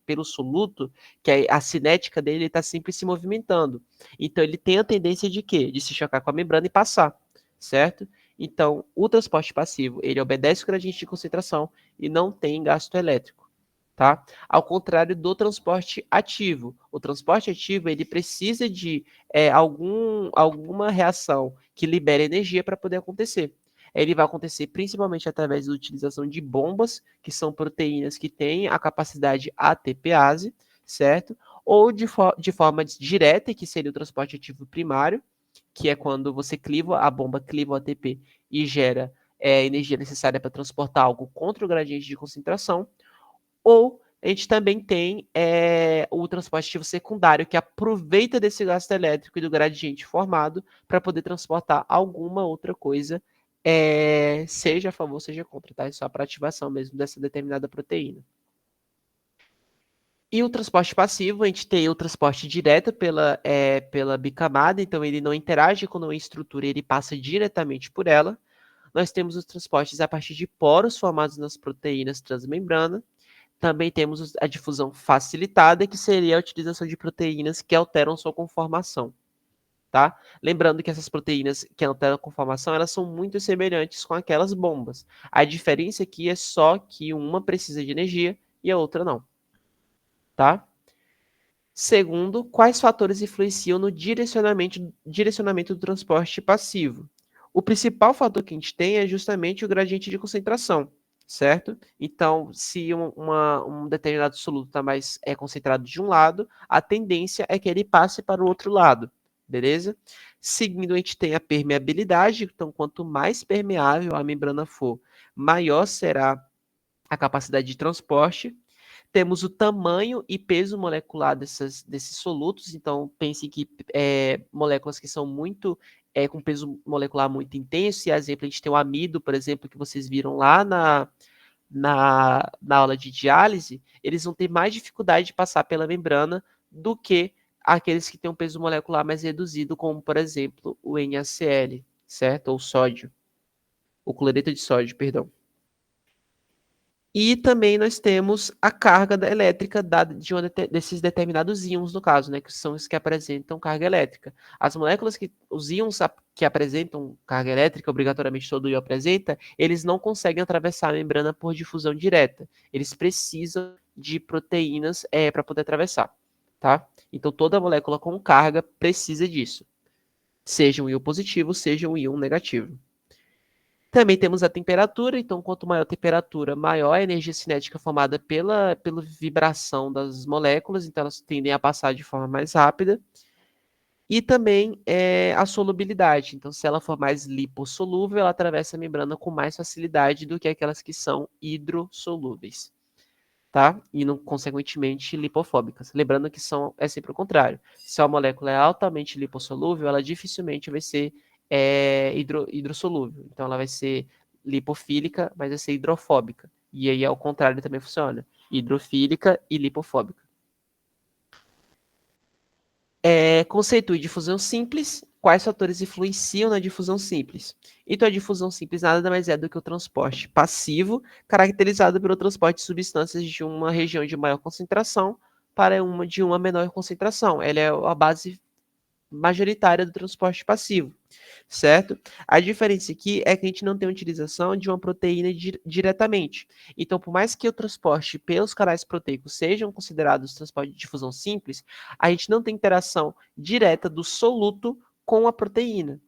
pelo soluto, que a cinética dele está sempre se movimentando. Então, ele tem a tendência de quê? De se chocar com a membrana e passar, certo? Então, o transporte passivo, ele obedece o gradiente de concentração e não tem gasto elétrico, tá? Ao contrário do transporte ativo. O transporte ativo, ele precisa de alguma reação que libere energia para poder acontecer. Ele vai acontecer principalmente através da utilização de bombas, que são proteínas que têm a capacidade ATPase, certo? Ou de forma direta, que seria o transporte ativo primário, que é quando a bomba cliva o ATP e gera a energia necessária para transportar algo contra o gradiente de concentração, ou a gente também tem o transporte ativo secundário, que aproveita desse gasto elétrico e do gradiente formado para poder transportar alguma outra coisa, seja a favor, seja contra, tá? É só para ativação mesmo dessa determinada proteína. E o transporte passivo, a gente tem o transporte direto pela bicamada, então ele não interage com a estrutura, ele passa diretamente por ela. Nós temos os transportes a partir de poros formados nas proteínas transmembrana. Também temos a difusão facilitada, que seria a utilização de proteínas que alteram sua conformação, tá? Lembrando que essas proteínas que alteram a conformação, elas são muito semelhantes com aquelas bombas. A diferença aqui é só que uma precisa de energia e a outra não, tá? Segundo, quais fatores influenciam no direcionamento do transporte passivo? O principal fator que a gente tem é justamente o gradiente de concentração, certo? Então, se um determinado soluto está mais concentrado de um lado, a tendência é que ele passe para o outro lado, beleza? Seguindo, a gente tem a permeabilidade, então, quanto mais permeável a membrana for, maior será a capacidade de transporte. Temos o tamanho e peso molecular desses solutos, então pense que moléculas que são muito com peso molecular muito intenso, e exemplo, a gente tem o amido, por exemplo, que vocês viram lá na aula de diálise, eles vão ter mais dificuldade de passar pela membrana do que aqueles que têm um peso molecular mais reduzido, como, por exemplo, o NaCl, certo? Ou sódio, o cloreto de sódio, perdão. E também nós temos a carga elétrica dada desses determinados íons, no caso, né, que são os que apresentam carga elétrica. As moléculas os íons que apresentam carga elétrica, obrigatoriamente todo íon apresenta, eles não conseguem atravessar a membrana por difusão direta. Eles precisam de proteínas para poder atravessar, tá? Então toda molécula com carga precisa disso. Seja um íon positivo, seja um íon negativo. Também temos a temperatura, então quanto maior a temperatura, maior a energia cinética formada pela vibração das moléculas, então elas tendem a passar de forma mais rápida. E também a solubilidade, então se ela for mais lipossolúvel, ela atravessa a membrana com mais facilidade do que aquelas que são hidrossolúveis, tá? E, não, consequentemente, lipofóbicas. Lembrando que é sempre o contrário. Se a molécula é altamente lipossolúvel, ela dificilmente vai ser hidrossolúvel. Então, ela vai ser lipofílica, mas vai ser hidrofóbica. E aí, ao contrário, também funciona. Hidrofílica e lipofóbica. Conceito de difusão simples. Quais fatores influenciam na difusão simples? Então, a difusão simples nada mais é do que o transporte passivo, caracterizado pelo transporte de substâncias de uma região de maior concentração para uma de uma menor concentração. Ela é a base majoritária do transporte passivo, certo? A diferença aqui é que a gente não tem a utilização de uma proteína diretamente. Então, por mais que o transporte pelos canais proteicos sejam considerados transporte de difusão simples, a gente não tem interação direta do soluto com a proteína.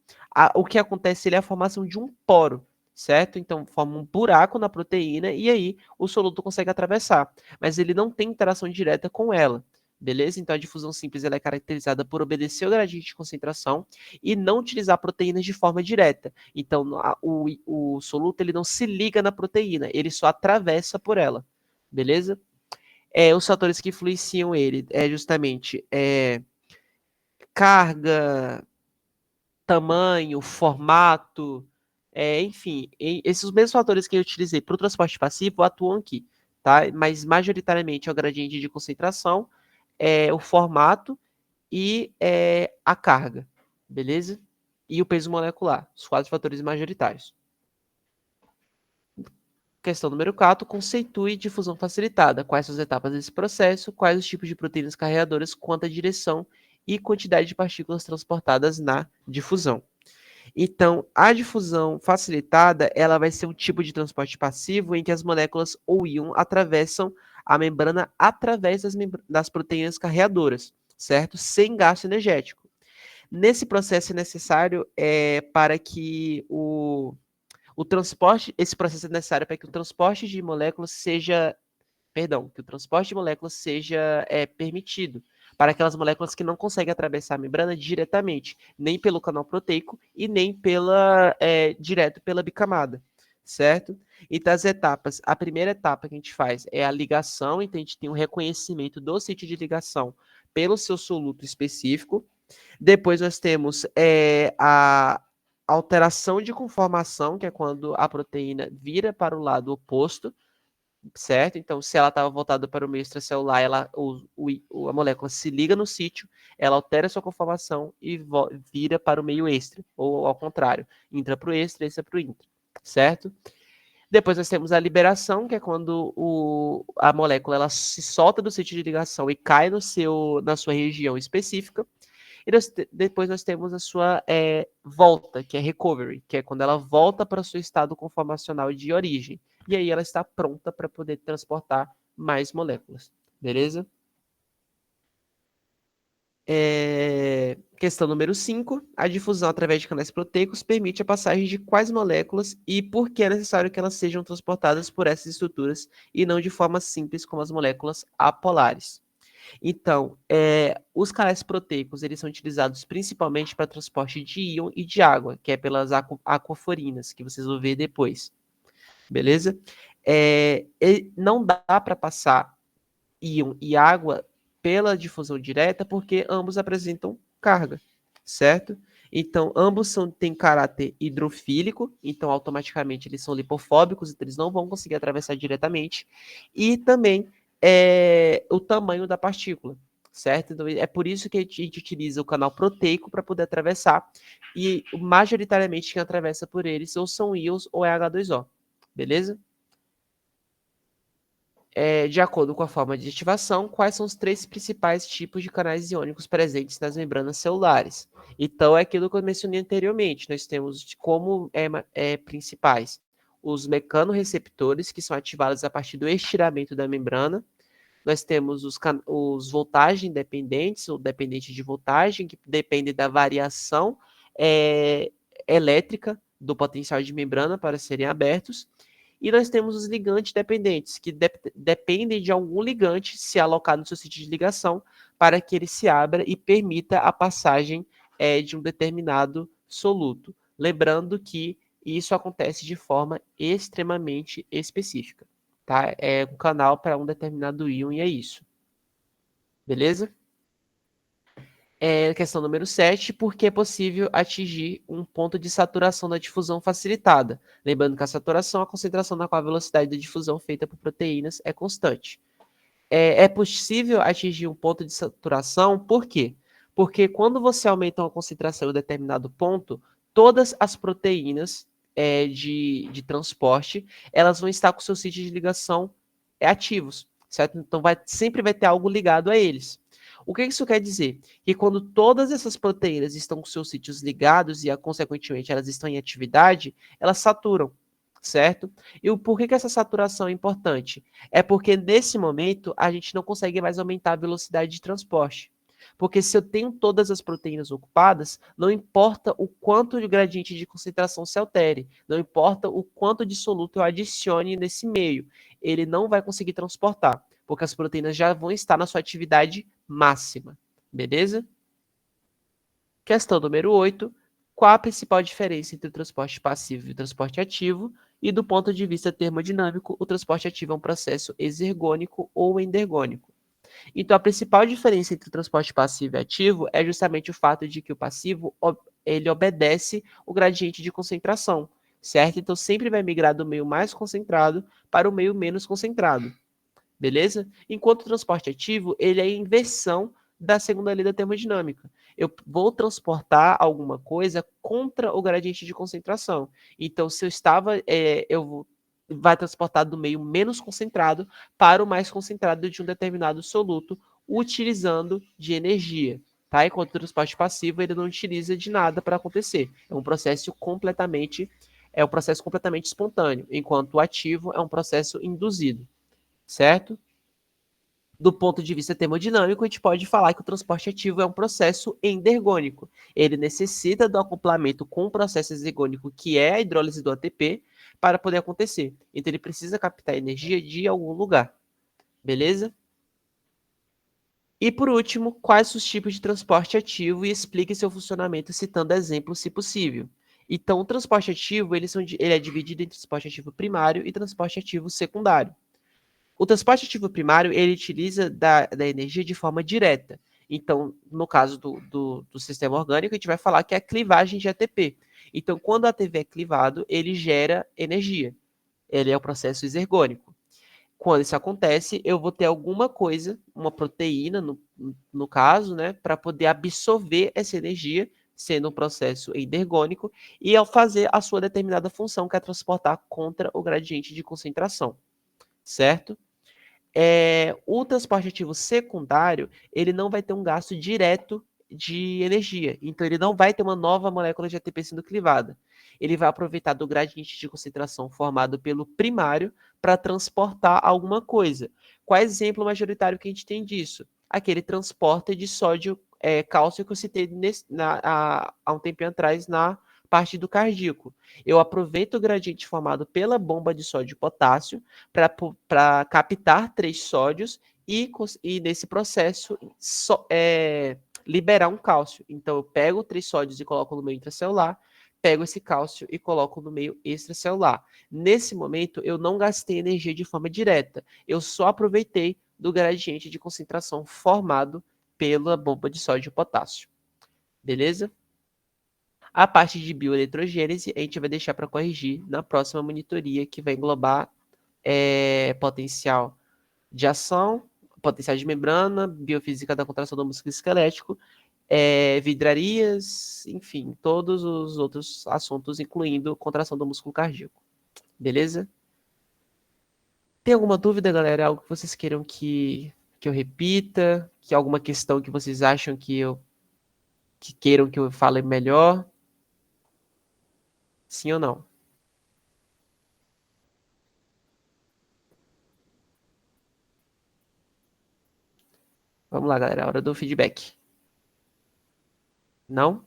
O que acontece é a formação de um poro, certo? Então, forma um buraco na proteína e aí o soluto consegue atravessar, mas ele não tem interação direta com ela. Beleza? Então, a difusão simples ela é caracterizada por obedecer o gradiente de concentração e não utilizar proteínas de forma direta. Então, o soluto ele não se liga na proteína, ele só atravessa por ela. Beleza? Os fatores que influenciam ele é justamente carga, tamanho, formato, enfim, esses mesmos fatores que eu utilizei para o transporte passivo atuam aqui, tá? Mas majoritariamente é o gradiente de concentração, o formato e a carga, beleza? E o peso molecular, os 4 fatores majoritários. Questão número 4, conceitue difusão facilitada. Quais são as etapas desse processo, quais os tipos de proteínas carreadoras, quanto a direção e quantidade de partículas transportadas na difusão. Então, a difusão facilitada, ela vai ser um tipo de transporte passivo em que as moléculas ou íon atravessam a membrana através das proteínas carreadoras, certo? Sem gasto energético. Nesse processo é necessário para que o transporte, esse processo é necessário para que o transporte de moléculas seja, que o transporte de moléculas seja permitido para aquelas moléculas que não conseguem atravessar a membrana diretamente, nem pelo canal proteico e nem direto pela bicamada, certo? Então, as etapas, a primeira etapa que a gente faz é a ligação, então a gente tem um reconhecimento do sítio de ligação pelo seu soluto específico. Depois nós temos a alteração de conformação, que é quando a proteína vira para o lado oposto, certo? Então, se ela estava voltada para o meio extracelular, a molécula se liga no sítio, ela altera sua conformação e vira para o meio extra, ou ao contrário, intra para o extra para o intra, certo? Depois nós temos a liberação, que é quando a molécula ela se solta do sítio de ligação e cai na sua região específica. E depois nós temos a sua volta, que é recovery, que é quando ela volta para o seu estado conformacional de origem. E aí ela está pronta para poder transportar mais moléculas. Beleza? Questão número 5. A difusão através de canais proteicos permite a passagem de quais moléculas e por que é necessário que elas sejam transportadas por essas estruturas e não de forma simples como as moléculas apolares. Então, os canais proteicos eles são utilizados principalmente para transporte de íon e de água, que é pelas aquaforinas, que vocês vão ver depois. Beleza? Não dá para passar íon e água pela difusão direta, porque ambos apresentam carga, certo? Então, ambos têm caráter hidrofílico, então automaticamente eles são lipofóbicos, então eles não vão conseguir atravessar diretamente, e também o tamanho da partícula, certo? Então, é por isso que a gente utiliza o canal proteico para poder atravessar, e majoritariamente quem atravessa por eles ou são íons ou é H2O, beleza? De acordo com a forma de ativação, quais são os 3 principais tipos de canais iônicos presentes nas membranas celulares? Então, é aquilo que eu mencionei anteriormente. Nós temos como principais os mecanorreceptores, que são ativados a partir do estiramento da membrana. Nós temos os voltagem dependentes, ou dependente de voltagem, que depende da variação elétrica do potencial de membrana para serem abertos. E nós temos os ligantes dependentes, que dependem de algum ligante se alocar no seu sítio de ligação para que ele se abra e permita a passagem de um determinado soluto. Lembrando que isso acontece de forma extremamente específica. Tá? É um canal para um determinado íon e é isso. Beleza? Questão número 7, porque é possível atingir um ponto de saturação da difusão facilitada. Lembrando que a saturação é a concentração na qual a velocidade da difusão feita por proteínas é constante. É possível atingir um ponto de saturação, por quê? Porque quando você aumenta uma concentração em um determinado ponto, todas as proteínas de transporte, elas vão estar com seus sítios de ligação ativos, certo? Então sempre vai ter algo ligado a eles. O que isso quer dizer? Que quando todas essas proteínas estão com seus sítios ligados e, consequentemente, elas estão em atividade, elas saturam, certo? E por que essa saturação é importante? É porque, nesse momento, a gente não consegue mais aumentar a velocidade de transporte. Porque se eu tenho todas as proteínas ocupadas, não importa o quanto o gradiente de concentração se altere, não importa o quanto de soluto eu adicione nesse meio, ele não vai conseguir transportar, porque as proteínas já vão estar na sua atividade máxima. Beleza? Questão número 8. Qual a principal diferença entre o transporte passivo e o transporte ativo? E do ponto de vista termodinâmico, o transporte ativo é um processo exergônico ou endergônico. Então, a principal diferença entre o transporte passivo e ativo é justamente o fato de que o passivo ele obedece o gradiente de concentração, certo? Então, sempre vai migrar do meio mais concentrado para o meio menos concentrado. Beleza? Enquanto o transporte ativo, ele é a inversão da segunda lei da termodinâmica. Eu vou transportar alguma coisa contra o gradiente de concentração. Então, se eu estava, vai transportar do meio menos concentrado para o mais concentrado de um determinado soluto, utilizando de energia. Tá? Enquanto o transporte passivo, ele não utiliza de nada para acontecer. É um processo completamente espontâneo, enquanto o ativo é um processo induzido. Certo? Do ponto de vista termodinâmico, a gente pode falar que o transporte ativo é um processo endergônico. Ele necessita do acoplamento com o processo exergônico, que é a hidrólise do ATP, para poder acontecer. Então, ele precisa captar energia de algum lugar. Beleza? E, por último, quais os tipos de transporte ativo e explique seu funcionamento citando exemplos, se possível. Então, o transporte ativo ele é dividido em transporte ativo primário e transporte ativo secundário. O transporte ativo primário, ele utiliza da energia de forma direta. Então, no caso do sistema orgânico, a gente vai falar que é a clivagem de ATP. Então, quando o ATP é clivado, ele gera energia. Ele é o processo exergônico. Quando isso acontece, eu vou ter alguma coisa, uma proteína, no caso, né, para poder absorver essa energia, sendo um processo endergônico, e ao fazer a sua determinada função, que é transportar contra o gradiente de concentração. Certo? O transporte ativo secundário, ele não vai ter um gasto direto de energia. Então, ele não vai ter uma nova molécula de ATP sendo clivada. Ele vai aproveitar do gradiente de concentração formado pelo primário para transportar alguma coisa. Qual é o exemplo majoritário que a gente tem disso? Aquele transporte de sódio cálcio que eu citei há um tempinho atrás na parte do cardíaco. Eu aproveito o gradiente formado pela bomba de sódio e potássio para captar 3 sódios e nesse processo liberar um cálcio. Então, eu pego 3 sódios e coloco no meio intracelular, pego esse cálcio e coloco no meio extracelular. Nesse momento, eu não gastei energia de forma direta, eu só aproveitei do gradiente de concentração formado pela bomba de sódio e potássio. Beleza? A parte de bioeletrogênese a gente vai deixar para corrigir na próxima monitoria, que vai englobar potencial de ação, potencial de membrana, biofísica da contração do músculo esquelético, vidrarias, enfim, todos os outros assuntos, incluindo contração do músculo cardíaco. Beleza? Tem alguma dúvida, galera? Algo que vocês queiram que eu repita? Que alguma questão que vocês acham que queiram que eu fale melhor? Sim ou não? Vamos lá, galera. Hora do feedback. Não?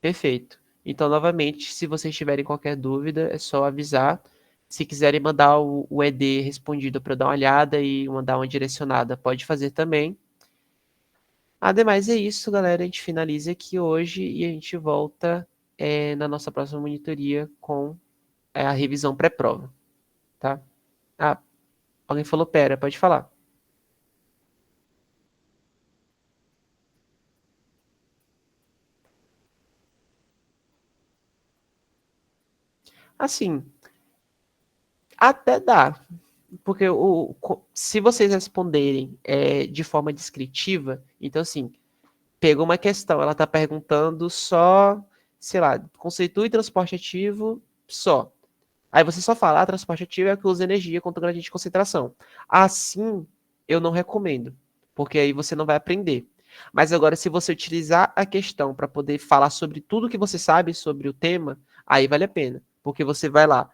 Perfeito. Então, novamente, se vocês tiverem qualquer dúvida, é só avisar. Se quiserem mandar o ED respondido para eu dar uma olhada e mandar uma direcionada, pode fazer também. Ademais, é isso, galera. A gente finaliza aqui hoje e a gente volta na nossa próxima monitoria com a revisão pré-prova. Tá? Ah, alguém falou pera, pode falar. Assim, até dá. Porque se vocês responderem de forma descritiva, então assim, pegou uma questão, ela está perguntando só, sei lá, conceitue transporte ativo só. Aí você só fala, transporte ativo é o que usa energia contra o gradiente de concentração. Assim, eu não recomendo, porque aí você não vai aprender. Mas agora, se você utilizar a questão para poder falar sobre tudo que você sabe sobre o tema, aí vale a pena. Porque você vai lá,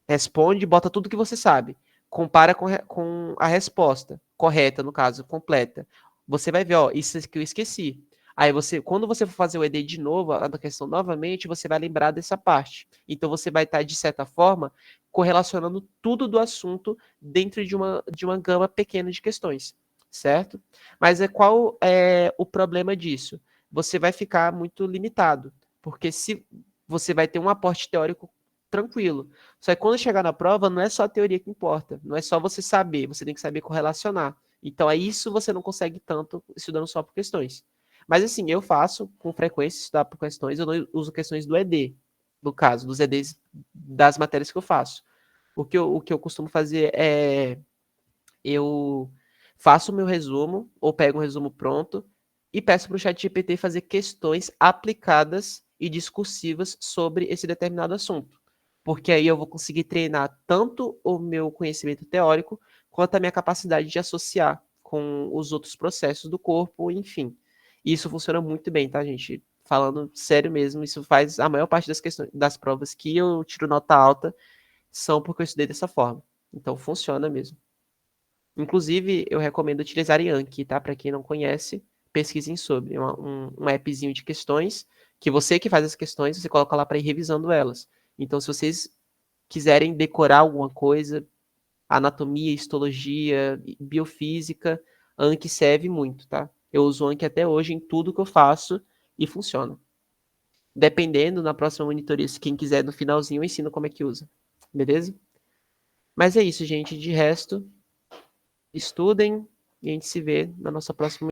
responde, bota tudo que você sabe. Compara com a resposta correta, no caso, completa. Você vai ver, ó, isso que eu esqueci. Aí quando você for fazer o ED de novo, a questão novamente, você vai lembrar dessa parte. Então você vai estar, de certa forma, correlacionando tudo do assunto dentro de uma gama pequena de questões, certo? Mas qual é o problema disso? Você vai ficar muito limitado, porque se você vai ter um aporte teórico tranquilo. Só que quando chegar na prova, não é só a teoria que importa. Não é só você saber, você tem que saber correlacionar. Então, é isso você não consegue tanto estudando só por questões. Mas, assim, eu faço com frequência estudar por questões, eu não uso questões do ED, no caso, dos EDs das matérias que eu faço. O que eu costumo fazer eu faço o meu resumo, ou pego um resumo pronto, e peço para o ChatGPT fazer questões aplicadas e discursivas sobre esse determinado assunto. Porque aí eu vou conseguir treinar tanto o meu conhecimento teórico, quanto a minha capacidade de associar com os outros processos do corpo, enfim. E isso funciona muito bem, tá, gente? Falando sério mesmo, isso faz a maior parte das questões, das provas que eu tiro nota alta, são porque eu estudei dessa forma. Então funciona mesmo. Inclusive, eu recomendo utilizar Yankee, tá? Para quem não conhece, pesquisem sobre. É um appzinho de questões, que você que faz as questões, você coloca lá para ir revisando elas. Então, se vocês quiserem decorar alguma coisa, anatomia, histologia, biofísica, Anki serve muito, tá? Eu uso Anki até hoje em tudo que eu faço e funciona. Dependendo, na próxima monitoria, se quem quiser no finalzinho, eu ensino como é que usa. Beleza? Mas é isso, gente. De resto, estudem e a gente se vê na nossa próxima